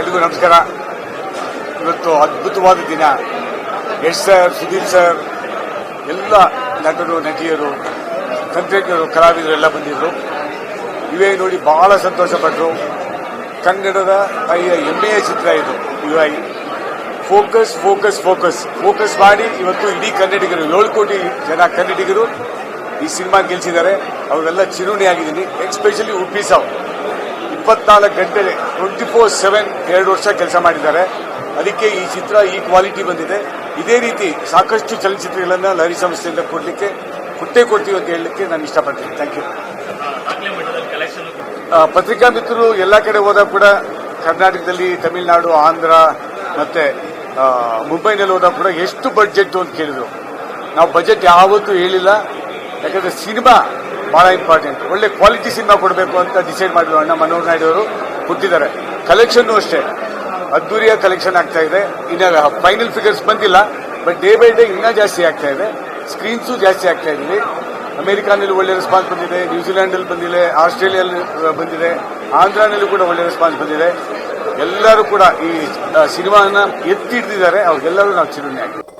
ಎಲ್ರಿಗೂ ನಮಸ್ಕಾರ. ಇವತ್ತು ಅದ್ಭುತವಾದ ದಿನ. ಯಶ್ ಸರ್, ಸುದೀಪ್ ಸರ್, ಎಲ್ಲ ನಟರು, ನಟಿಯರು, ತಂತ್ರಜ್ಞರು, ಕಲಾವಿದರು ಎಲ್ಲ ಬಂದಿದ್ರು. ಇವೇ ನೋಡಿ ಬಹಳ ಸಂತೋಷಪಟ್ಟರು. ಕನ್ನಡದ ಹೆಮ್ಮೆಯ ಚಿತ್ರ ಇದು. UI focus focus focus focus ಮಾಡಿ ಇವತ್ತು ಇಡೀ ಕನ್ನಡಿಗರು 7 ಕೋಟಿ ಜನ ಕನ್ನಡಿಗರು ಈ ಸಿನಿಮಾ ಗೆಲ್ಸಿದ್ದಾರೆ. ಅವರೆಲ್ಲ ಚಿರುಣಿಯಾಗಿದ್ದೀನಿ. ಎಸ್ಪೆಷಲಿ ಉಪ್ಪಿ ಸಾವ್ 24 ಗಂಟೆ 24/7 2 ವರ್ಷ ಕೆಲಸ ಮಾಡಿದ್ದಾರೆ. ಅದಕ್ಕೆ ಈ ಚಿತ್ರ ಈ ಕ್ವಾಲಿಟಿ ಬಂದಿದೆ. ಇದೇ ರೀತಿ ಸಾಕಷ್ಟು ಚಲನಚಿತ್ರಗಳನ್ನು ಲಹರಿ ಸಂಸ್ಥೆಯಿಂದ ಕೊಟ್ಟೇ ಕೊಡ್ತೀವಿ ಅಂತ ಹೇಳಲಿಕ್ಕೆ ನಾನು ಇಷ್ಟಪಡ್ತೀನಿ. Thank you. ಪತ್ರಿಕಾ ಮಿತ್ರರು ಎಲ್ಲ ಕಡೆ ಹೋದಾಗ ಕೂಡ ಕರ್ನಾಟಕದಲ್ಲಿ, ತಮಿಳುನಾಡು, ಆಂಧ್ರ ಮತ್ತೆ ಮುಂಬೈನಲ್ಲಿ ಹೋದಾಗ ಕೂಡ ಎಷ್ಟು ಬಡ್ಜೆಟ್ ಅಂತ ಕೇಳಿದ್ರು. ನಾವು ಬಜೆಟ್ ಯಾವತ್ತೂ ಹೇಳಿಲ್ಲ. ಯಾಕಂದ್ರೆ ಸಿನಿಮಾ ಬಹಳ ಇಂಪಾರ್ಟೆಂಟ್. ಒಳ್ಳೆ ಕ್ವಾಲಿಟಿ ಸಿನಿಮಾ ಕೊಡಬೇಕು ಅಂತ ಡಿಸೈಡ್ ಮಾಡಿದ್ರು. ಅಣ್ಣ ಮನೋಹರ್ ನಾಯ್ಡು ಅವರು ಕೊಟ್ಟಿದ್ದಾರೆ. ಕಲೆಕ್ಷನ್ ಅಷ್ಟೇ ಅದ್ದೂರಿಯ ಕಲೆಕ್ಷನ್ ಆಗ್ತಾ ಇದೆ. ಇನ್ನ ಫೈನಲ್ ಫಿಗರ್ಸ್ ಬಂದಿಲ್ಲ, ಬಟ್ ಡೇ ಬೈ ಡೇ ಇನ್ನೂ ಜಾಸ್ತಿ ಆಗ್ತಾ ಇದೆ. ಸ್ಕ್ರೀನ್ಸು ಜಾಸ್ತಿ ಆಗ್ತಾ ಇದೀವಿ. ಅಮೆರಿಕಾನಲ್ಲಿ ಒಳ್ಳೆ ರೆಸ್ಪಾನ್ಸ್ ಬಂದಿದೆ, ನ್ಯೂಜಿಲೆಂಡಲ್ಲಿ ಬಂದಿದೆ, ಆಸ್ಟ್ರೇಲಿಯಲ್ಲಿ ಬಂದಿದೆ, ಆಂಧ್ರನಲ್ಲಿ ಕೂಡ ಒಳ್ಳೆ ರೆಸ್ಪಾನ್ಸ್ ಬಂದಿದೆ. ಎಲ್ಲರೂ ಕೂಡ ಈ ಸಿನಿಮಾನ ಎತ್ತಿ ಹಿಡಿದಿದ್ದಾರೆ. ಅವ್ರಿಗೆಲ್ಲರೂ ನಾವು ಚಿರುಣಿ ಆಗ್ತೀವಿ.